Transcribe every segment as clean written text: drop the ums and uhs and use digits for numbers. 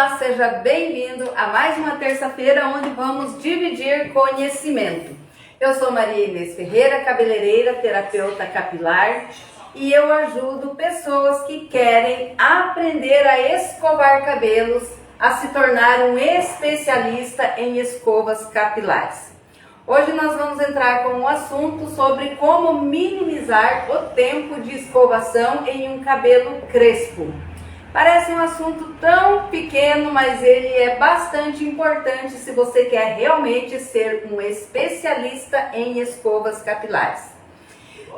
Olá, seja bem-vindo a mais uma terça-feira onde vamos dividir conhecimento. Eu sou Maria Inês Ferreira, cabeleireira, terapeuta capilar, e eu ajudo pessoas que querem aprender a escovar cabelos, a se tornar um especialista em escovas capilares. Hoje nós vamos entrar com um assunto sobre como minimizar o tempo de escovação em um cabelo crespo. Parece um assunto tão pequeno, mas ele é bastante importante se você quer realmente ser um especialista em escovas capilares.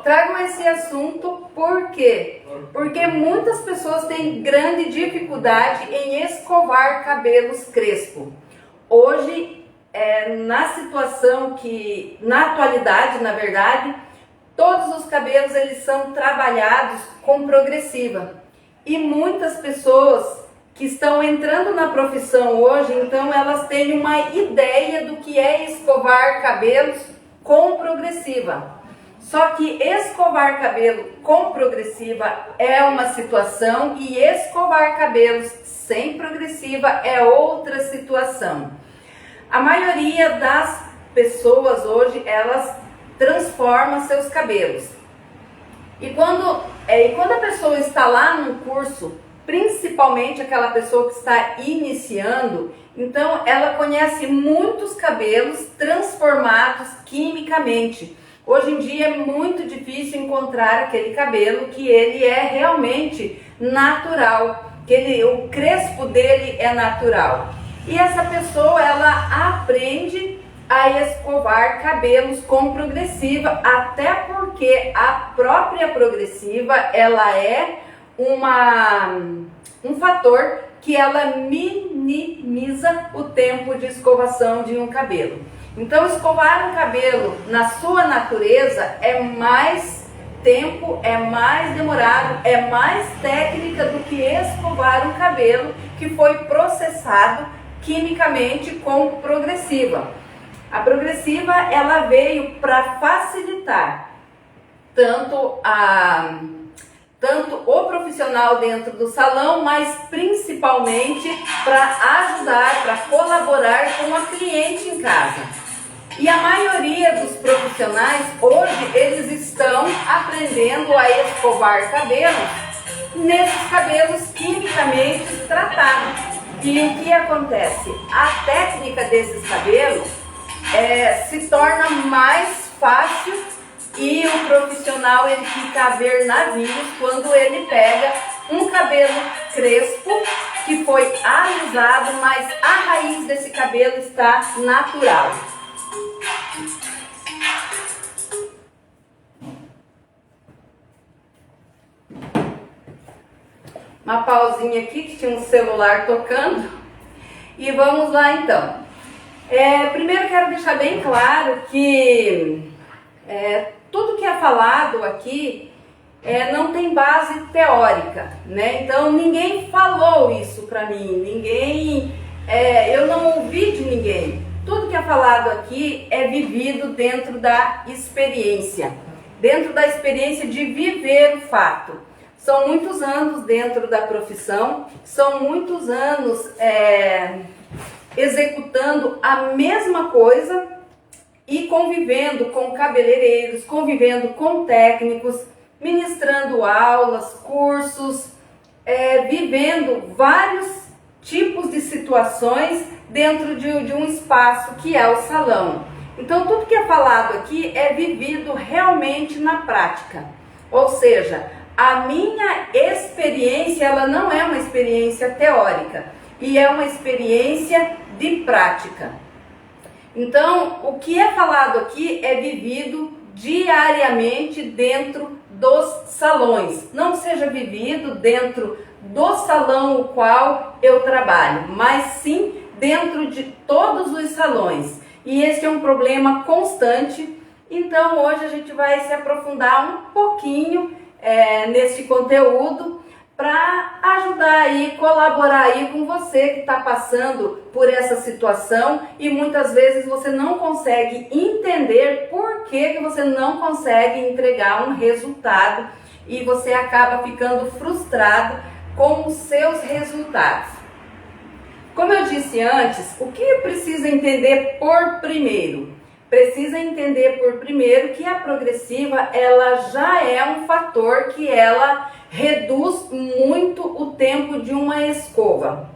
Trago esse assunto por quê? Porque muitas pessoas têm grande dificuldade em escovar cabelos crespos. Hoje, na situação que, na atualidade, na verdade, todos os cabelos eles são trabalhados com progressiva. E muitas pessoas que estão entrando na profissão hoje, então elas têm uma ideia do que é escovar cabelos com progressiva. Só que escovar cabelo com progressiva é uma situação e escovar cabelos sem progressiva é outra situação. A maioria das pessoas hoje, elas transformam seus cabelos. E quando a pessoa está lá no curso, principalmente aquela pessoa que está iniciando, então ela conhece muitos cabelos transformados quimicamente. Hoje em dia é muito difícil encontrar aquele cabelo que ele é realmente natural, que o crespo dele é natural. E essa pessoa, ela aprende a escovar cabelos com progressiva, até porque a própria progressiva, ela é um fator que ela minimiza o tempo de escovação de um cabelo. Então, escovar um cabelo na sua natureza é mais tempo, é mais demorado, é mais técnica do que escovar um cabelo que foi processado quimicamente com progressiva. A progressiva, ela veio para facilitar tanto o profissional dentro do salão, mas principalmente para ajudar, para colaborar com a cliente em casa. E a maioria dos profissionais hoje, eles estão aprendendo a escovar cabelos nesses cabelos quimicamente tratados. E o que acontece? A técnica desses cabelos se torna mais fácil e o profissional ele fica a ver navios quando ele pega um cabelo crespo que foi alisado, mas a raiz desse cabelo está natural. Uma pausinha aqui que tinha um celular tocando e vamos lá então. Primeiro quero deixar bem claro que tudo que é falado aqui não tem base teórica, né? Então ninguém falou isso para mim, eu não ouvi de ninguém. Tudo que é falado aqui é vivido dentro da experiência de viver o fato. São muitos anos dentro da profissão, são muitos anos executando a mesma coisa e convivendo com cabeleireiros, convivendo com técnicos, ministrando aulas, cursos, vivendo vários tipos de situações dentro de um espaço que é o salão. Então tudo que é falado aqui é vivido realmente na prática, ou seja, a minha experiência ela não é uma experiência teórica e é uma experiência de prática. Então, o que é falado aqui é vivido diariamente dentro dos salões. Não seja vivido dentro do salão o qual eu trabalho, mas sim dentro de todos os salões. E esse é um problema constante. Então, hoje a gente vai se aprofundar um pouquinho nesse conteúdo para ajudar aí, colaborar aí com você que está passando por essa situação e muitas vezes você não consegue entender por que você não consegue entregar um resultado e você acaba ficando frustrado com os seus resultados. Como eu disse antes, o que precisa entender por primeiro? Precisa entender por primeiro que a progressiva ela já é um fator que ela reduz muito o tempo de uma escova.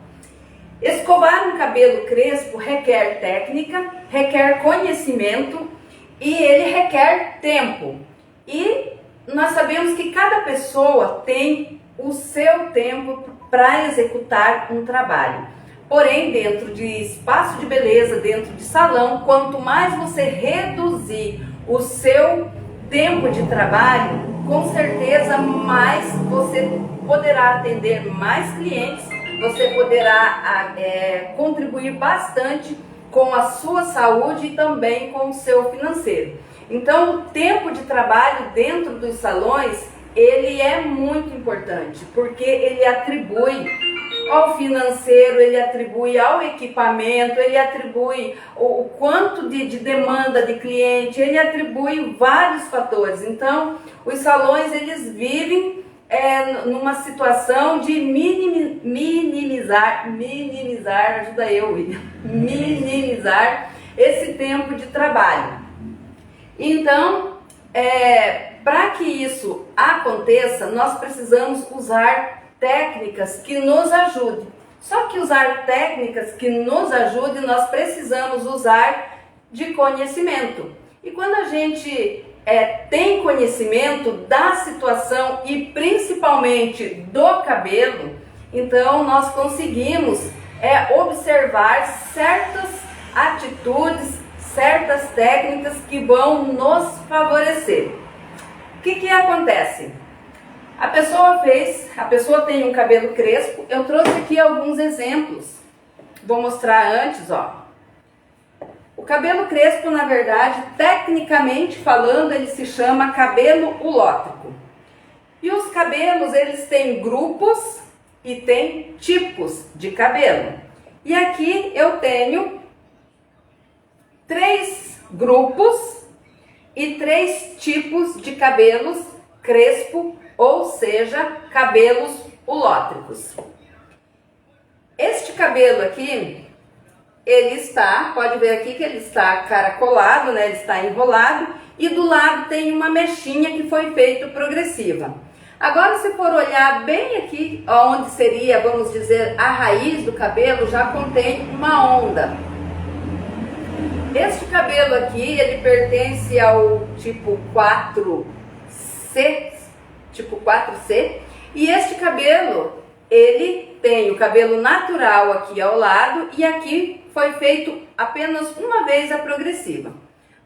Escovar um cabelo crespo requer técnica, requer conhecimento e ele requer tempo. E nós sabemos que cada pessoa tem o seu tempo para executar um trabalho. Porém, dentro de espaço de beleza, dentro de salão, quanto mais você reduzir o seu tempo de trabalho, com certeza mais você poderá atender mais clientes, você poderá contribuir bastante com a sua saúde e também com o seu financeiro. Então, o tempo de trabalho dentro dos salões, ele é muito importante, porque ele atribui ao financeiro, ele atribui ao equipamento, ele atribui o quanto de demanda de cliente, ele atribui vários fatores. Então, os salões, eles vivem numa situação de minimizar, ajuda eu, William, minimizar esse tempo de trabalho. Então, para que isso aconteça, nós precisamos usar técnicas que nos ajudem. Só que usar técnicas que nos ajudem, nós precisamos usar de conhecimento. E quando a gente tem conhecimento da situação e principalmente do cabelo, então nós conseguimos observar certas atitudes, certas técnicas que vão nos favorecer. O que acontece? A pessoa tem um cabelo crespo. Eu trouxe aqui alguns exemplos. Vou mostrar antes, ó. O cabelo crespo, na verdade, tecnicamente falando, ele se chama cabelo ulótrico. E os cabelos, eles têm grupos e têm tipos de cabelo. E aqui eu tenho 3 grupos e 3 tipos de cabelos crespo, ou seja, cabelos ulótricos. Este cabelo aqui, ele está, pode ver aqui que ele está caracolado, né? Ele está enrolado e do lado tem uma mechinha que foi feita progressiva. Agora, se for olhar bem aqui, onde seria, vamos dizer, a raiz do cabelo, já contém uma onda. Este cabelo aqui, ele pertence ao tipo 4C, tipo 4C, e este cabelo, ele tem o cabelo natural aqui ao lado e aqui foi feito apenas uma vez a progressiva.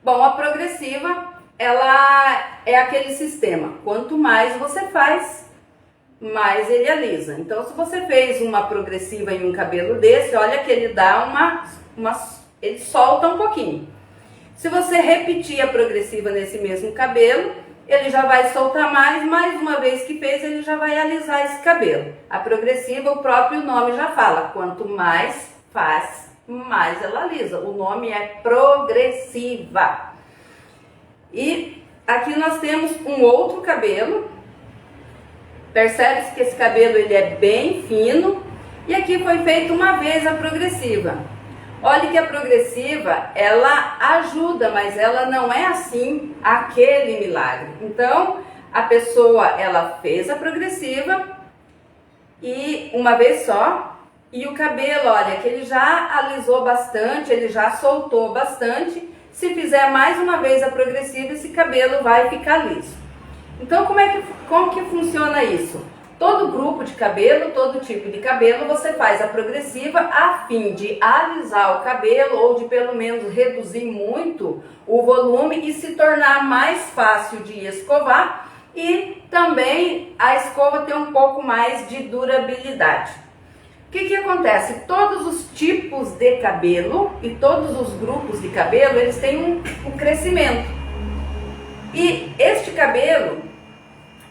Bom, a progressiva, ela é aquele sistema, quanto mais você faz, mais ele alisa. Então, se você fez uma progressiva em um cabelo desse, olha que ele dá ele solta um pouquinho. Se você repetir a progressiva nesse mesmo cabelo, ele já vai soltar mais uma vez que fez, ele já vai alisar esse cabelo. A progressiva, o próprio nome já fala, quanto mais faz, mais ela alisa. O nome é progressiva. E aqui nós temos um outro cabelo. Percebe-se que esse cabelo ele é bem fino. E aqui foi feita uma vez a progressiva. Olha que a progressiva, ela ajuda, mas ela não é assim aquele milagre. Então, a pessoa, ela fez a progressiva e uma vez só, e o cabelo, olha, que ele já alisou bastante, ele já soltou bastante. Se fizer mais uma vez a progressiva, esse cabelo vai ficar liso. Então, como que funciona isso? Todo grupo de cabelo, todo tipo de cabelo, você faz a progressiva a fim de alisar o cabelo ou de pelo menos reduzir muito o volume e se tornar mais fácil de escovar e também a escova ter um pouco mais de durabilidade. O que acontece? Todos os tipos de cabelo e todos os grupos de cabelo, eles têm um crescimento. E este cabelo,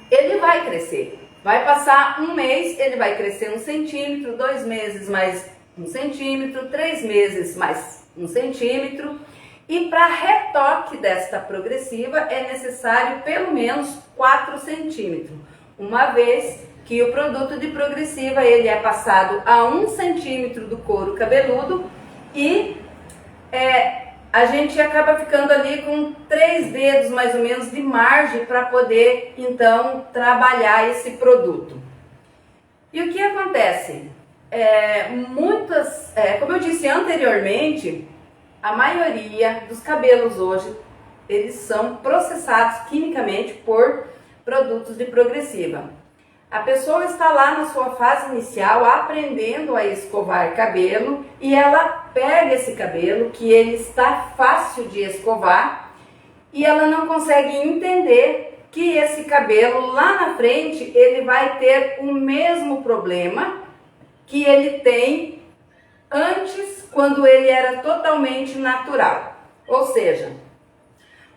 ele vai crescer. Vai passar um mês, ele vai crescer 1 centímetro, 2 meses mais 1 centímetro, 3 meses mais 1 centímetro. E para retoque desta progressiva é necessário pelo menos 4 centímetros. uma vez que o produto de progressiva ele é passado a 1 centímetro do couro cabeludo e a gente acaba ficando ali com 3 dedos mais ou menos de margem para poder então trabalhar esse produto. E o que acontece? Como eu disse anteriormente, a maioria dos cabelos hoje eles são processados quimicamente por produtos de progressiva. A pessoa está lá na sua fase inicial aprendendo a escovar cabelo e ela pega esse cabelo que ele está fácil de escovar e ela não consegue entender que esse cabelo lá na frente ele vai ter o mesmo problema que ele tem antes, quando ele era totalmente natural. Ou seja,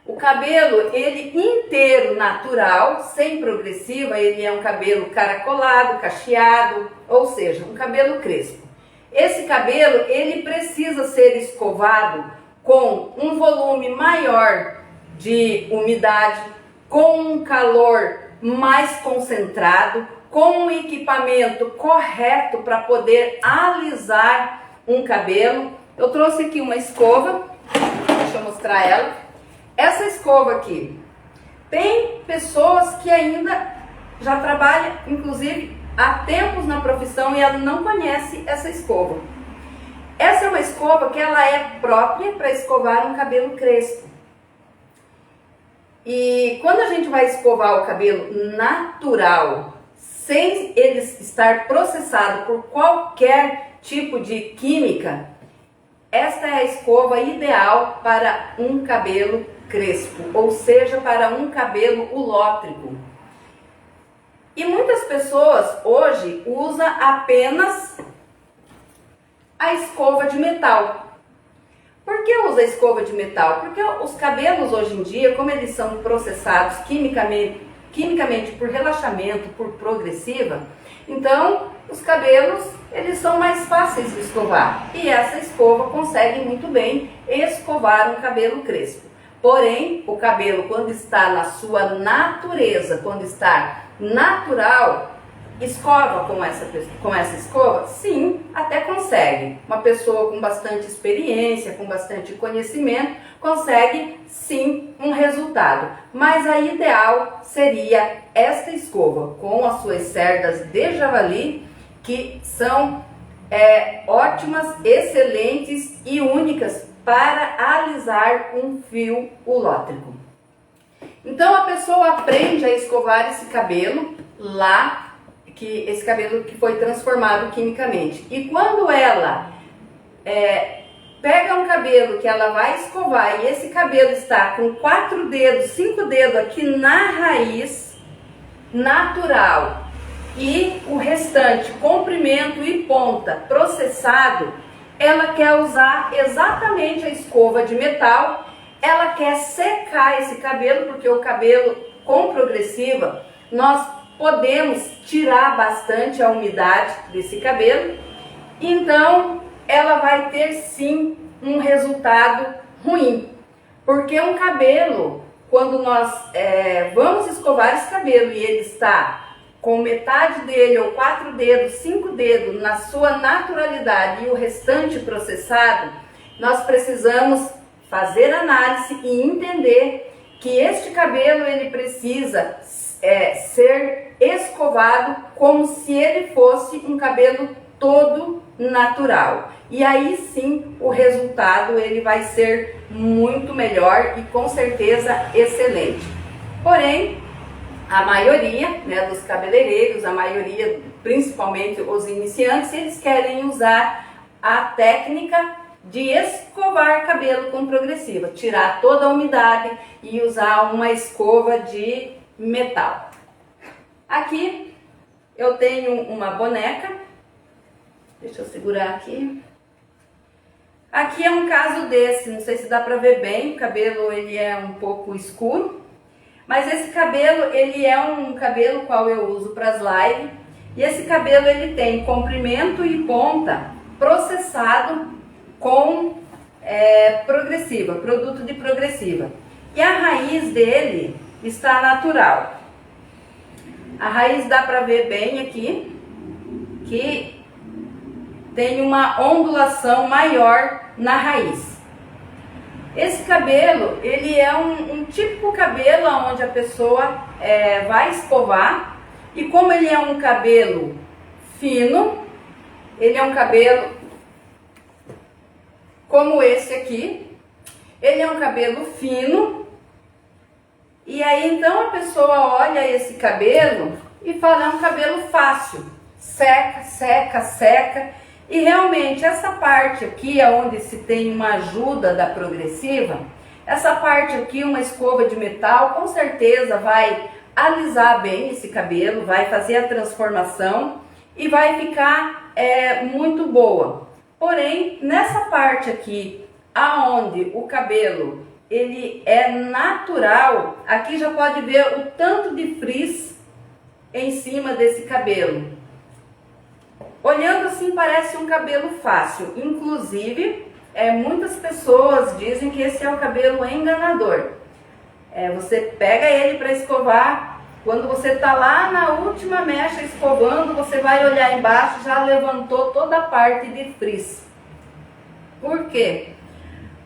o cabelo, ele inteiro natural, sem progressiva, ele é um cabelo caracolado, cacheado, ou seja, um cabelo crespo. Esse cabelo, ele precisa ser escovado com um volume maior de umidade, com um calor mais concentrado, com um equipamento correto para poder alisar um cabelo. Eu trouxe aqui uma escova, deixa eu mostrar ela. Essa escova aqui, tem pessoas que ainda já trabalham, inclusive, há tempos na profissão e ela não conhece essa escova. Essa é uma escova que ela é própria para escovar um cabelo crespo. E quando a gente vai escovar o cabelo natural, sem ele estar processado por qualquer tipo de química, esta é a escova ideal para um cabelo crespo, ou seja, para um cabelo ulótrico. E muitas pessoas hoje usam apenas a escova de metal. Por que usa a escova de metal? Porque os cabelos hoje em dia, como eles são processados quimicamente por relaxamento, por progressiva, então os cabelos eles são mais fáceis de escovar. E essa escova consegue muito bem escovar um cabelo crespo. Porém, o cabelo quando está na sua natureza, quando está natural, escova com essa escova? Sim, até consegue. Uma pessoa com bastante experiência, com bastante conhecimento, consegue sim um resultado. Mas a ideal seria esta escova, com as suas cerdas de javali, que são ótimas, excelentes e únicas para alisar um fio ulótrico. Então a pessoa aprende a escovar esse cabelo lá, esse cabelo que foi transformado quimicamente. E quando ela pega um cabelo que ela vai escovar e esse cabelo está com 4 dedos, 5 dedos aqui na raiz natural e o restante comprimento e ponta processado, ela quer usar exatamente a escova de metal, ela quer secar esse cabelo, porque o cabelo com progressiva nós podemos tirar bastante a umidade desse cabelo, então ela vai ter sim um resultado ruim, porque um cabelo, quando nós vamos escovar esse cabelo e ele está com metade dele, ou 4 dedos, 5 dedos, na sua naturalidade e o restante processado, nós precisamos fazer análise e entender que este cabelo ele precisa ser escovado como se ele fosse um cabelo todo natural. E aí sim o resultado ele vai ser muito melhor e com certeza excelente. Porém, a maioria dos cabeleireiros, a maioria, principalmente os iniciantes, eles querem usar a técnica de escovar cabelo com progressiva, tirar toda a umidade e usar uma escova de metal. Aqui eu tenho uma boneca, deixa eu segurar aqui. Aqui é um caso desse, não sei se dá para ver bem, o cabelo ele é um pouco escuro. Mas esse cabelo, ele é um cabelo qual eu uso para as lives. E esse cabelo, ele tem comprimento e ponta processado com progressiva, produto de progressiva. E a raiz dele está natural. A raiz dá para ver bem aqui que tem uma ondulação maior na raiz. Esse cabelo, ele é um típico cabelo onde a pessoa vai escovar, e como ele é um cabelo fino, ele é um cabelo como esse aqui, ele é um cabelo fino, e aí então a pessoa olha esse cabelo e fala, é um cabelo fácil, seca, seca, seca. E realmente essa parte aqui, onde se tem uma ajuda da progressiva, essa parte aqui, uma escova de metal, com certeza vai alisar bem esse cabelo, vai fazer a transformação e vai ficar muito boa. Porém, nessa parte aqui, aonde o cabelo ele é natural, aqui já pode ver o tanto de frizz em cima desse cabelo. Olhando assim parece um cabelo fácil, inclusive muitas pessoas dizem que esse é o cabelo enganador. Você pega ele para escovar, quando você está lá na última mecha escovando, você vai olhar embaixo, já levantou toda a parte de frizz. Por quê?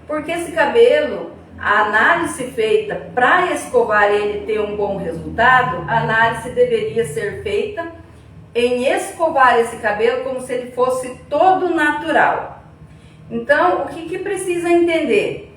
Porque esse cabelo, a análise feita para escovar ele ter um bom resultado, a análise deveria ser feita em escovar esse cabelo como se ele fosse todo natural. Então, o que precisa entender?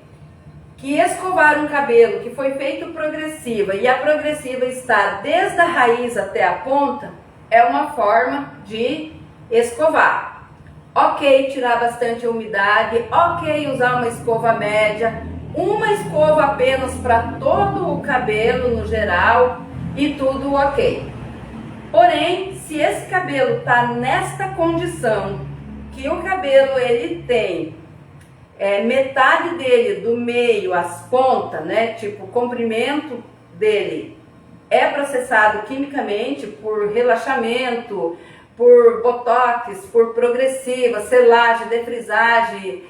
Que escovar um cabelo que foi feito progressiva e a progressiva está desde a raiz até a ponta, é uma forma de escovar. Ok, tirar bastante umidade, ok, usar uma escova média, uma escova apenas para todo o cabelo no geral e tudo ok. Porém, se esse cabelo está nesta condição, que o cabelo ele tem metade dele do meio às pontas, né? Tipo, o comprimento dele é processado quimicamente por relaxamento, por botox, por progressiva, selagem, defrisagem,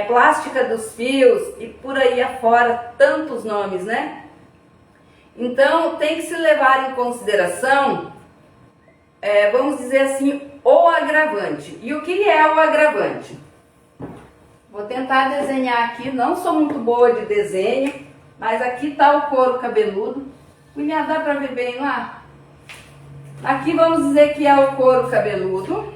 plástica dos fios e por aí afora, tantos nomes, né? Então, tem que se levar em consideração vamos dizer assim, o agravante. E o que é o agravante? Vou tentar desenhar aqui, não sou muito boa de desenho, mas aqui está o couro cabeludo. William, dá para ver bem lá? Aqui vamos dizer que é o couro cabeludo.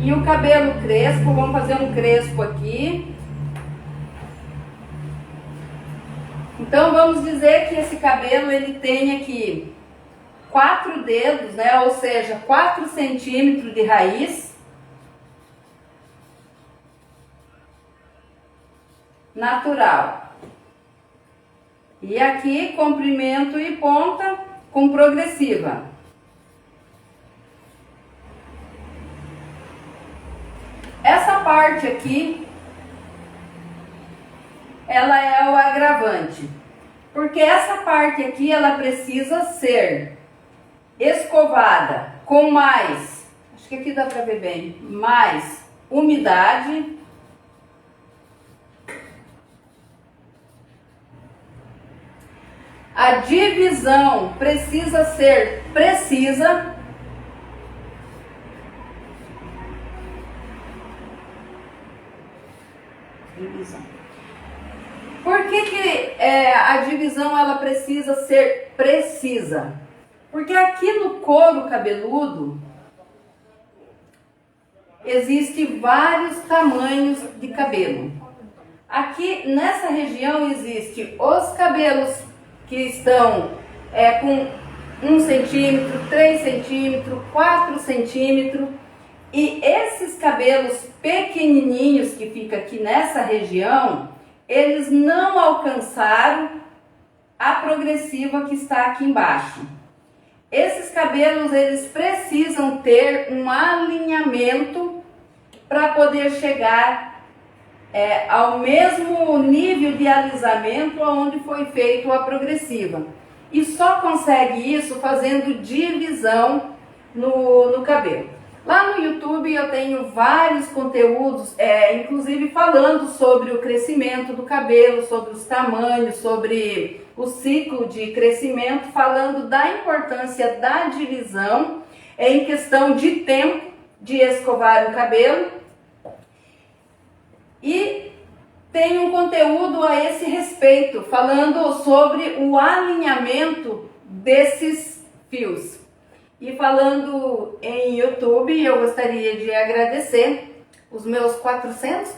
E o cabelo crespo, vamos fazer um crespo aqui. Então vamos dizer que esse cabelo ele tem aqui 4 dedos, né? Ou seja, 4 centímetros de raiz natural. E aqui comprimento e ponta com progressiva. Essa parte aqui ela é o agravante, porque essa parte aqui ela precisa ser escovada com mais, acho que aqui dá para ver bem, mais umidade, a divisão precisa ser precisa, divisão. Por que a divisão ela precisa ser precisa? Porque aqui no couro cabeludo existem vários tamanhos de cabelo. Aqui nessa região existe os cabelos que estão com 1 centímetro, 3 centímetros, 4 centímetros. E esses cabelos pequenininhos que ficam aqui nessa região, eles não alcançaram a progressiva que está aqui embaixo. Esses cabelos, eles precisam ter um alinhamento para poder chegar ao mesmo nível de alisamento onde foi feito a progressiva. E só consegue isso fazendo divisão no cabelo. Lá no YouTube eu tenho vários conteúdos, inclusive falando sobre o crescimento do cabelo, sobre os tamanhos, sobre o ciclo de crescimento, falando da importância da divisão em questão de tempo de escovar o cabelo. E tem um conteúdo a esse respeito, falando sobre o alinhamento desses fios. E falando em YouTube, eu gostaria de agradecer os meus 400,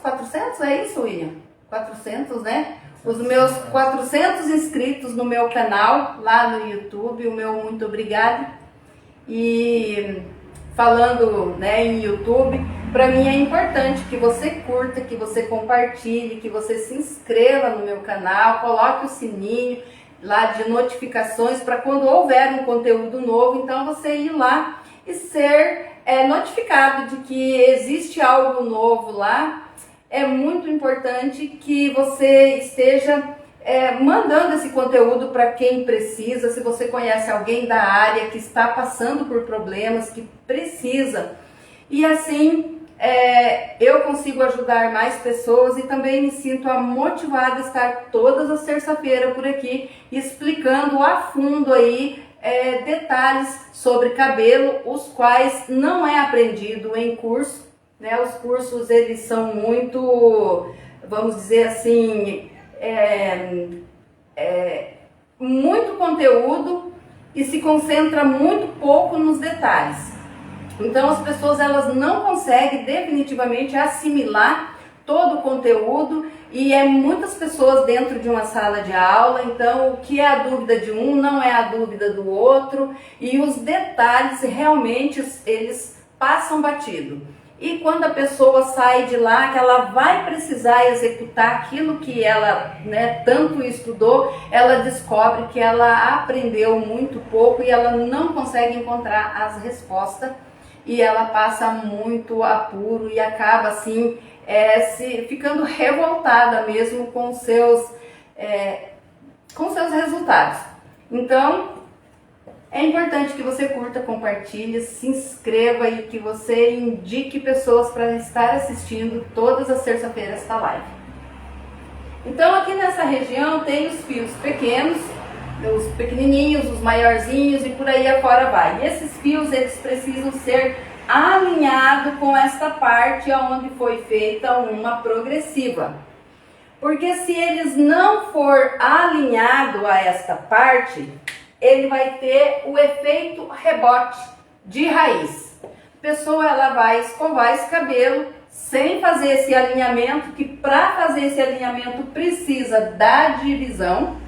é isso, William? 400, né? Os meus 400 inscritos no meu canal, lá no YouTube, o meu muito obrigado. E falando, né, em YouTube, para mim é importante que você curta, que você compartilhe, que você se inscreva no meu canal, coloque o sininho lá de notificações para quando houver um conteúdo novo, então você ir lá e ser notificado de que existe algo novo lá. É muito importante que você esteja mandando esse conteúdo para quem precisa. Se você conhece alguém da área que está passando por problemas, que precisa, e assim eu consigo ajudar mais pessoas, e também me sinto motivada a estar todas as terças-feiras por aqui explicando a fundo aí detalhes sobre cabelo, os quais não é aprendido em curso, né? Os cursos, eles são muito, vamos dizer assim, muito conteúdo e se concentra muito pouco nos detalhes. Então as pessoas, elas não conseguem definitivamente assimilar todo o conteúdo, e muitas pessoas dentro de uma sala de aula, então o que é a dúvida de um não é a dúvida do outro, e os detalhes realmente eles passam batido. E quando a pessoa sai de lá, que ela vai precisar executar aquilo que ela, né, tanto estudou, ela descobre que ela aprendeu muito pouco e ela não consegue encontrar as respostas, e ela passa muito apuro e acaba assim ficando revoltada mesmo com seus resultados. Então é importante que você curta, compartilhe, se inscreva e que você indique pessoas para estar assistindo todas as terças-feiras esta live. Então aqui nessa região tem os fios pequenos, os pequenininhos, os maiorzinhos e por aí afora vai. E esses fios, eles precisam ser alinhados com esta parte onde foi feita uma progressiva. Porque se eles não for alinhado a esta parte, ele vai ter o efeito rebote de raiz. A pessoa, ela vai escovar esse cabelo sem fazer esse alinhamento, que para fazer esse alinhamento precisa da divisão.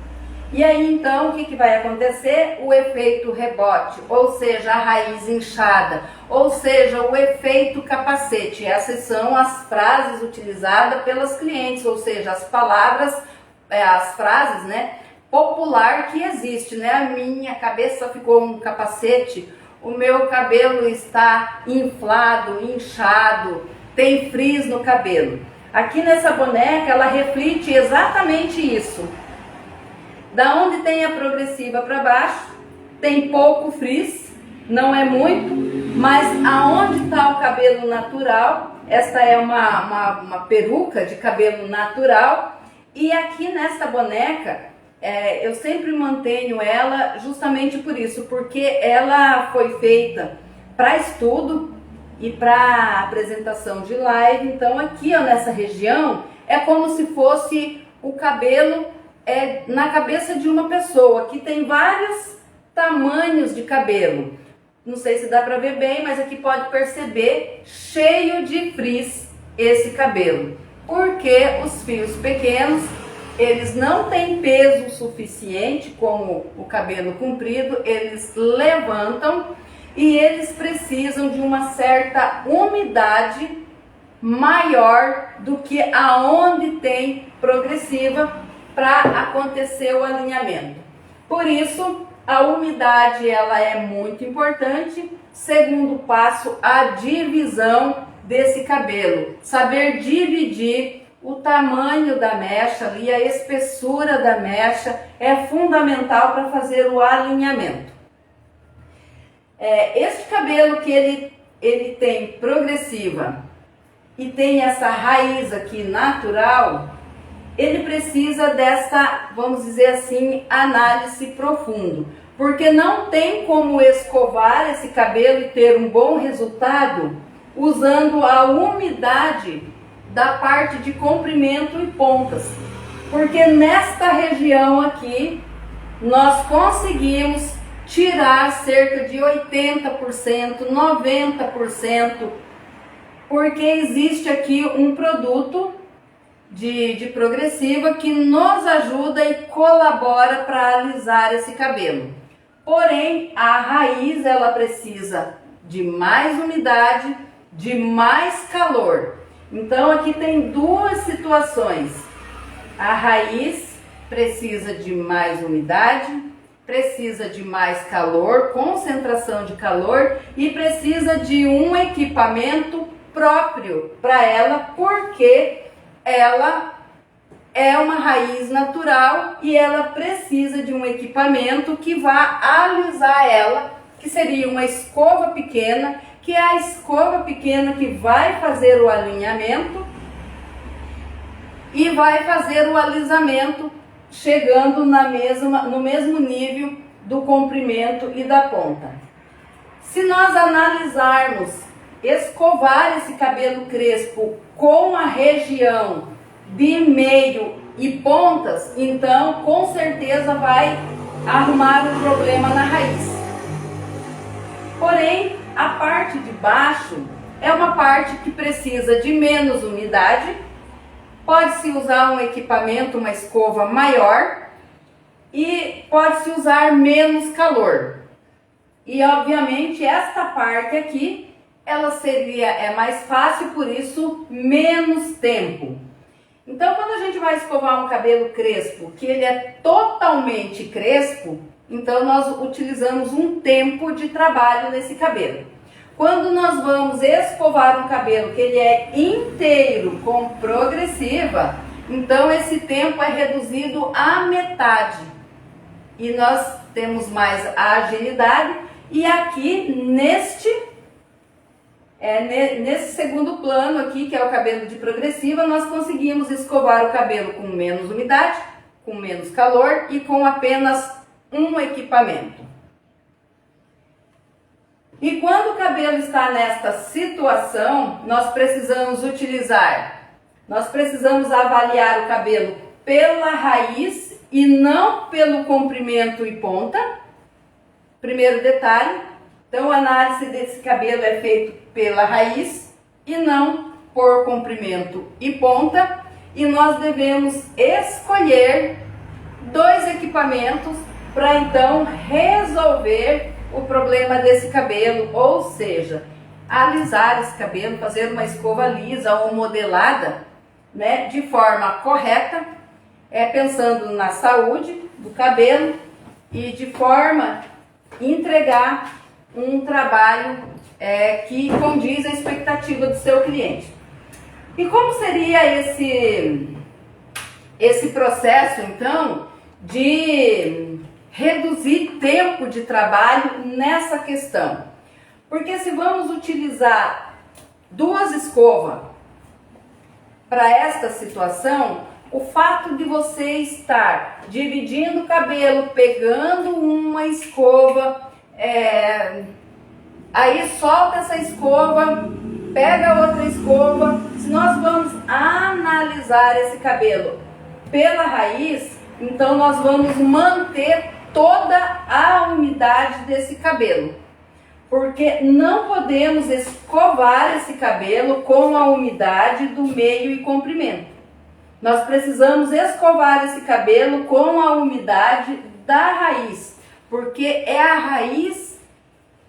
E aí então o que vai acontecer? O efeito rebote, ou seja, a raiz inchada, ou seja, o efeito capacete. Essas são as frases utilizadas pelas clientes, ou seja, as palavras, as frases, né, popular que existe, né? A minha cabeça ficou um capacete, o meu cabelo está inflado, inchado, tem frizz no cabelo. Aqui nessa boneca ela reflete exatamente isso. Da onde tem a progressiva para baixo, tem pouco frizz, não é muito, mas aonde está o cabelo natural, esta é uma peruca de cabelo natural, e aqui nesta boneca, eu sempre mantenho ela justamente por isso, porque ela foi feita para estudo e para apresentação de live. Então aqui, ó, nessa região, é como se fosse o cabelo na cabeça de uma pessoa, que tem vários tamanhos de cabelo. Não sei se dá para ver bem, mas aqui pode perceber, cheio de frizz esse cabelo. Porque os fios pequenos, eles não têm peso suficiente como o cabelo comprido, eles levantam e eles precisam de uma certa umidade maior do que aonde tem progressiva para acontecer o alinhamento. Por isso, a umidade, ela é muito importante. Segundo passo, a divisão desse cabelo. Saber dividir o tamanho da mecha ali, a espessura da mecha é fundamental para fazer o alinhamento. Este cabelo que ele tem progressiva e tem essa raiz aqui natural, ele precisa dessa, vamos dizer assim, análise profunda. Porque não tem como escovar esse cabelo e ter um bom resultado usando a umidade da parte de comprimento e pontas. Porque nesta região aqui, nós conseguimos tirar cerca de 80%, 90%, porque existe aqui um produto de progressiva que nos ajuda e colabora para alisar esse cabelo. Porém, a raiz ela precisa de mais umidade, de mais calor. Então aqui tem duas situações. A raiz precisa de mais umidade, precisa de mais calor, concentração de calor, e precisa de um equipamento próprio para ela, porque ela é uma raiz natural e ela precisa de um equipamento que vá alisar ela, que seria uma escova pequena, que é a escova pequena que vai fazer o alinhamento e vai fazer o alisamento, chegando no mesmo nível do comprimento e da ponta. Se nós analisarmos escovar esse cabelo crespo com a região de meio e pontas, então com certeza vai arrumar um problema na raiz. Porém, a parte de baixo é uma parte que precisa de menos umidade. Pode-se usar um equipamento, uma escova maior, e pode-se usar menos calor. E obviamente esta parte aqui, ela é mais fácil, por isso menos tempo. Então quando a gente vai escovar um cabelo crespo, que ele é totalmente crespo, então nós utilizamos um tempo de trabalho nesse cabelo. Quando nós vamos escovar um cabelo que ele é inteiro com progressiva, então esse tempo é reduzido à metade. E nós temos mais agilidade. E aqui nesse segundo plano aqui, que é o cabelo de progressiva, nós conseguimos escovar o cabelo com menos umidade, com menos calor e com apenas um equipamento. E quando o cabelo está nesta situação, nós precisamos avaliar o cabelo pela raiz e não pelo comprimento e ponta. Primeiro detalhe, então a análise desse cabelo é feita pela raiz e não por comprimento e ponta. E nós devemos escolher dois equipamentos para então resolver o problema desse cabelo, ou seja, alisar esse cabelo, fazer uma escova lisa ou modelada, né, de forma correta, pensando na saúde do cabelo e de forma a entregar um trabalho que condiz à expectativa do seu cliente. E como seria esse processo, então, de reduzir tempo de trabalho nessa questão? Porque se vamos utilizar duas escovas para esta situação, o fato de você estar dividindo o cabelo, pegando uma escova, aí solta essa escova, pega outra escova. Se nós vamos analisar esse cabelo pela raiz, então nós vamos manter toda a umidade desse cabelo, porque não podemos escovar esse cabelo com a umidade do meio e comprimento. Nós precisamos escovar esse cabelo com a umidade da raiz, porque é a raiz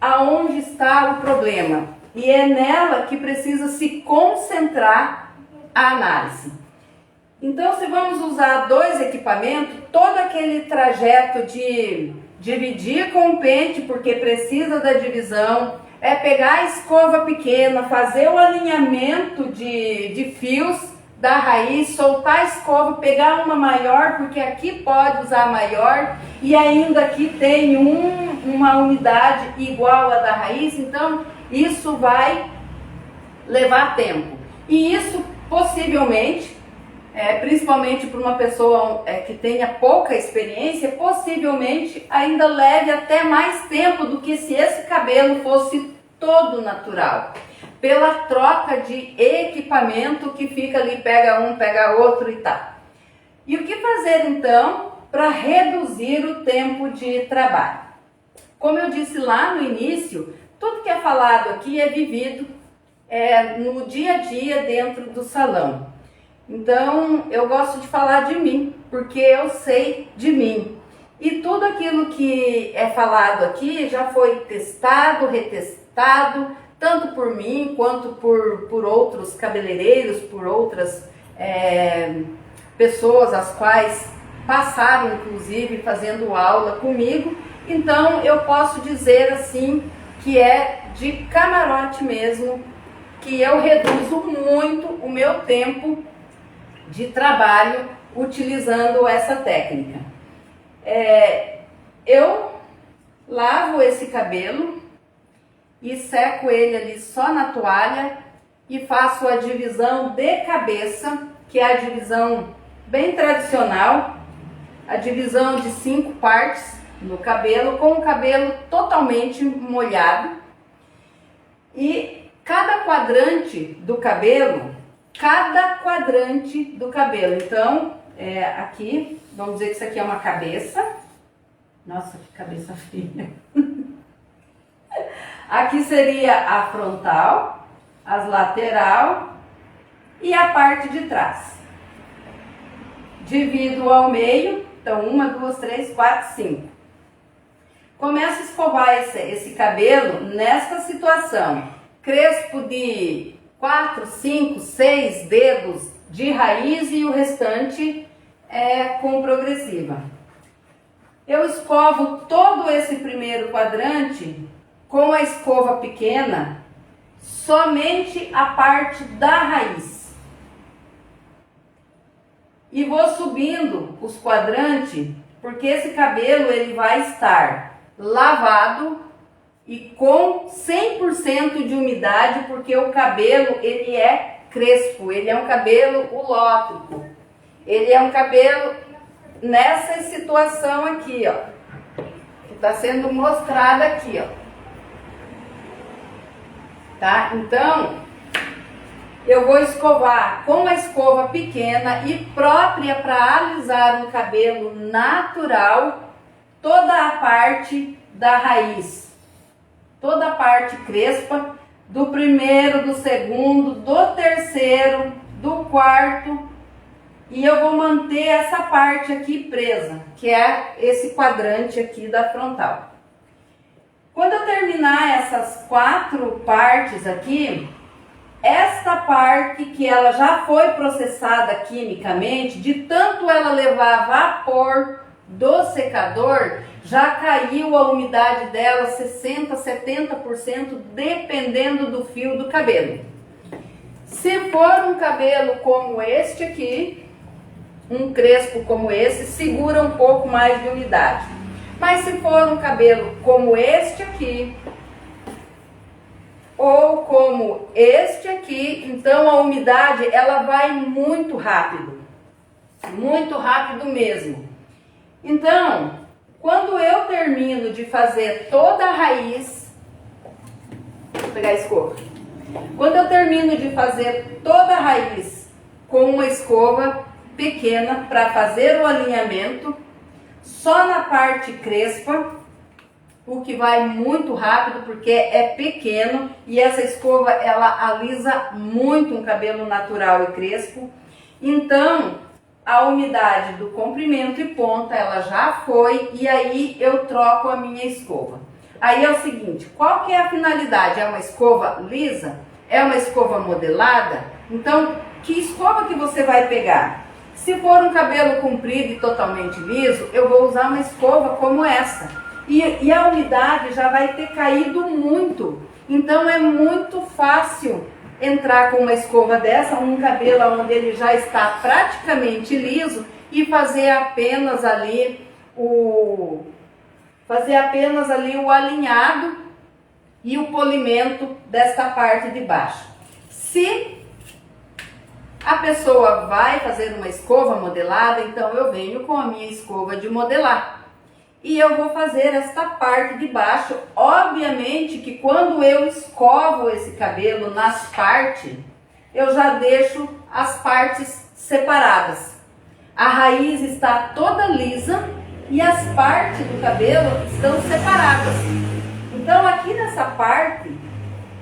aonde está o problema e é nela que precisa se concentrar a análise. Então, se vamos usar dois equipamentos, todo aquele trajeto de dividir com o pente, porque precisa da divisão, pegar a escova pequena, fazer o alinhamento de fios da raiz, soltar a escova, pegar uma maior, porque aqui pode usar maior, e ainda aqui tem uma umidade igual à da raiz, então isso vai levar tempo. E isso possivelmente principalmente para uma pessoa que tenha pouca experiência, possivelmente ainda leve até mais tempo do que se esse cabelo fosse todo natural, pela troca de equipamento que fica ali, pega um, pega outro e tal. E o que fazer então para reduzir o tempo de trabalho? Como eu disse lá no início, tudo que é falado aqui é vivido no dia a dia dentro do salão. Então eu gosto de falar de mim, porque eu sei de mim. E tudo aquilo que é falado aqui já foi testado, retestado, tanto por mim quanto por outros cabeleireiros, por outras pessoas as quais passaram inclusive fazendo aula comigo. Então eu posso dizer assim que é de camarote mesmo, que eu reduzo muito o meu tempo de trabalho utilizando essa técnica. Eu lavo esse cabelo e seco ele ali só na toalha e faço a divisão de cabeça, que é a divisão bem tradicional, a divisão de 5 partes no cabelo, com o cabelo totalmente molhado. E cada quadrante do cabelo, então aqui, vamos dizer que isso aqui é uma cabeça. Nossa, que cabeça feia. Aqui seria a frontal, as lateral e a parte de trás. Divido ao meio, então 1, 2, 3, 4, 5. Começo a escovar esse cabelo nesta situação. Crespo de 4, 5, 6 dedos de raiz e o restante com progressiva. Eu escovo todo esse primeiro quadrante com a escova pequena, somente a parte da raiz. E vou subindo os quadrantes, porque esse cabelo ele vai estar lavado e com 100% de umidade, porque o cabelo ele é crespo, ele é um cabelo ulótrico. Ele é um cabelo nessa situação aqui, ó, que está sendo mostrada aqui, ó. Tá? Então, eu vou escovar com a escova pequena e própria para alisar um cabelo natural, toda a parte da raiz, toda a parte crespa, do primeiro, do segundo, do terceiro, do quarto, e eu vou manter essa parte aqui presa, que é esse quadrante aqui da frontal. Quando eu terminar essas 4 partes aqui, esta parte que ela já foi processada quimicamente, de tanto ela levar vapor do secador, já caiu a umidade dela 60%, 70%, dependendo do fio do cabelo. Se for um cabelo como este aqui, um crespo como esse, segura um pouco mais de umidade. Mas se for um cabelo como este aqui, ou como este aqui, então a umidade ela vai muito rápido mesmo. Então, quando eu termino de fazer toda a raiz, vou pegar a escova. Quando eu termino de fazer toda a raiz com uma escova pequena para fazer o alinhamento, só na parte crespa, o que vai muito rápido porque é pequeno e essa escova ela alisa muito um cabelo natural e crespo. Então a umidade do comprimento e ponta ela já foi e aí eu troco a minha escova. Aí é o seguinte, qual que é a finalidade? É uma escova lisa? É uma escova modelada? Então que escova que você vai pegar? Se for um cabelo comprido e totalmente liso, eu vou usar uma escova como essa. E a umidade já vai ter caído muito. Então é muito fácil entrar com uma escova dessa, um cabelo onde ele já está praticamente liso e fazer apenas ali o alinhado e o polimento desta parte de baixo. Se A pessoa vai fazer uma escova modelada, então eu venho com a minha escova de modelar. E eu vou fazer esta parte de baixo. Obviamente que quando eu escovo esse cabelo nas partes, eu já deixo as partes separadas. A raiz está toda lisa e as partes do cabelo estão separadas. Então aqui nessa parte,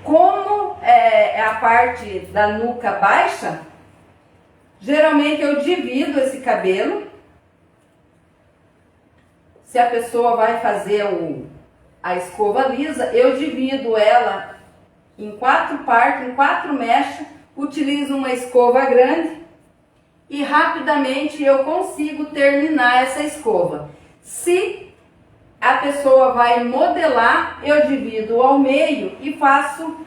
como é a parte da nuca baixa, geralmente eu divido esse cabelo. Se a pessoa vai fazer a escova lisa, eu divido ela em 4 partes, em 4 mechas, utilizo uma escova grande e rapidamente eu consigo terminar essa escova. Se a pessoa vai modelar, eu divido ao meio e faço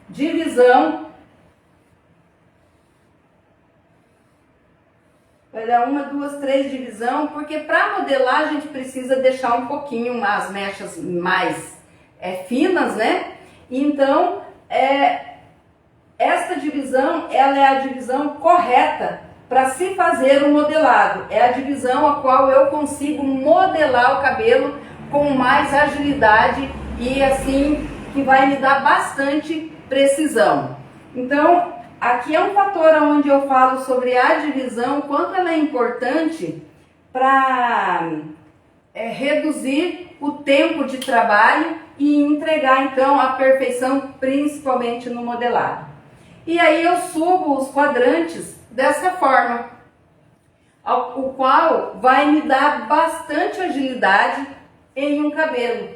divisão. Vai dar 1, 2, 3 divisão, porque para modelar a gente precisa deixar um pouquinho as mechas mais finas, né? Então, esta divisão, ela é a divisão correta para se fazer o modelado. É a divisão a qual eu consigo modelar o cabelo com mais agilidade e assim que vai me dar bastante precisão. Então, aqui é um fator onde eu falo sobre a divisão, quanto ela é importante para reduzir o tempo de trabalho e entregar então a perfeição, principalmente no modelado. E aí eu subo os quadrantes dessa forma, o qual vai me dar bastante agilidade em um cabelo.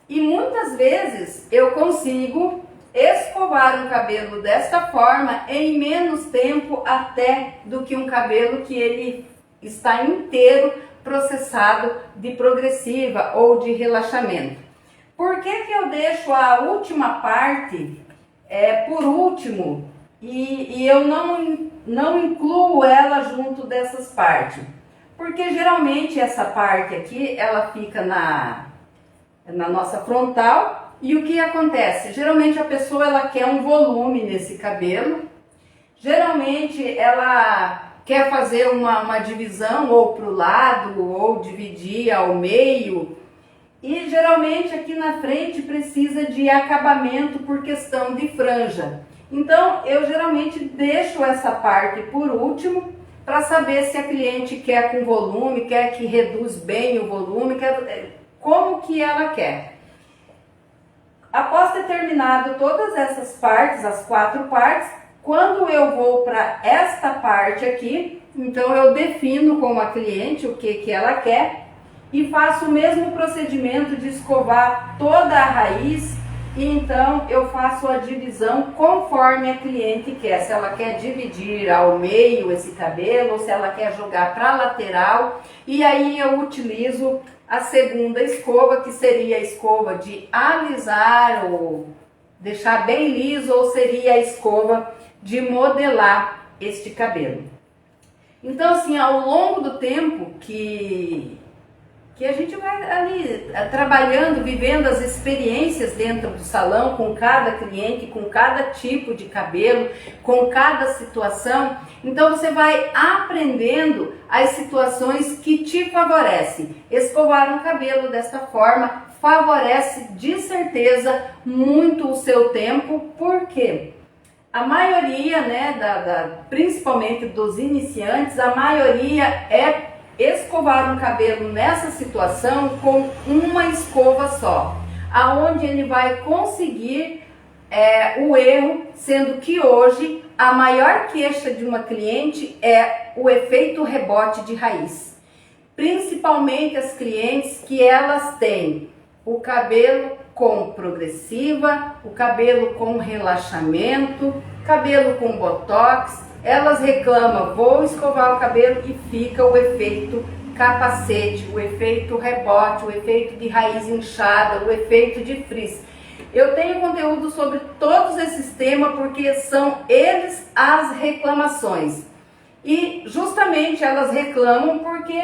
E muitas vezes eu consigo escovar um cabelo desta forma em menos tempo até do que um cabelo que ele está inteiro processado de progressiva ou de relaxamento. Por que que eu deixo a última parte por último e eu não incluo ela junto dessas partes? Porque geralmente essa parte aqui, ela fica na nossa frontal. E o que acontece? Geralmente a pessoa ela quer um volume nesse cabelo, geralmente ela quer fazer uma divisão ou para o lado ou dividir ao meio e geralmente aqui na frente precisa de acabamento por questão de franja. Então eu geralmente deixo essa parte por último para saber se a cliente quer com volume, quer que reduz bem o volume, como que ela quer. Após ter terminado todas essas partes, as 4 partes, quando eu vou para esta parte aqui, então eu defino com a cliente o que ela quer e faço o mesmo procedimento de escovar toda a raiz e então eu faço a divisão conforme a cliente quer. Se ela quer dividir ao meio esse cabelo ou se ela quer jogar para a lateral, e aí eu utilizo a segunda escova, que seria a escova de alisar ou deixar bem liso, ou seria a escova de modelar este cabelo. Então assim, ao longo do tempo que a gente vai ali trabalhando, vivendo as experiências dentro do salão com cada cliente, com cada tipo de cabelo, com cada situação. Então você vai aprendendo as situações que te favorecem. Escovar um cabelo desta forma favorece de certeza muito o seu tempo, porque a maioria, né, principalmente dos iniciantes, a maioria escovar um cabelo nessa situação com uma escova só, aonde ele vai conseguir o erro, sendo que hoje a maior queixa de uma cliente é o efeito rebote de raiz, principalmente as clientes que elas têm o cabelo com progressiva, o cabelo com relaxamento, cabelo com botox. Elas reclamam, vou escovar o cabelo e fica o efeito capacete, o efeito rebote, o efeito de raiz inchada, o efeito de frizz. Eu tenho conteúdo sobre todos esses temas porque são eles as reclamações. E justamente elas reclamam porque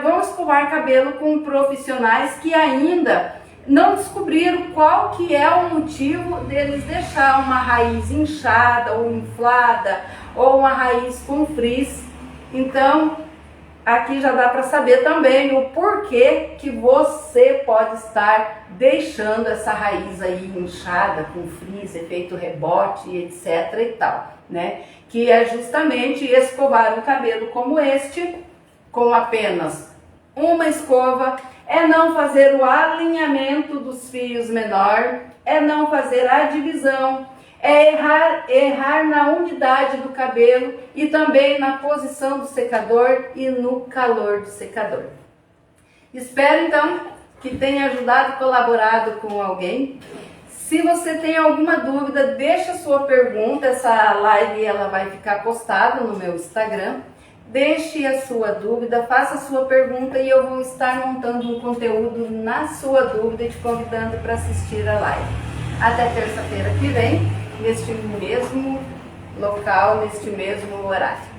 vão escovar cabelo com profissionais que ainda não descobriram qual que é o motivo deles deixar uma raiz inchada ou inflada, ou uma raiz com frizz. Então, aqui já dá para saber também o porquê que você pode estar deixando essa raiz aí inchada, com frizz, efeito rebote, etc e tal, né? Que é justamente escovar um cabelo como este, com apenas uma escova, é não fazer o alinhamento dos fios menor, é não fazer a divisão, é errar na umidade do cabelo e também na posição do secador e no calor do secador. Espero então que tenha ajudado e colaborado com alguém. Se você tem alguma dúvida, deixa a sua pergunta, essa live ela vai ficar postada no meu Instagram. Deixe a sua dúvida, faça a sua pergunta e eu vou estar montando um conteúdo na sua dúvida e te convidando para assistir a live. Até terça-feira que vem, neste mesmo local, neste mesmo horário.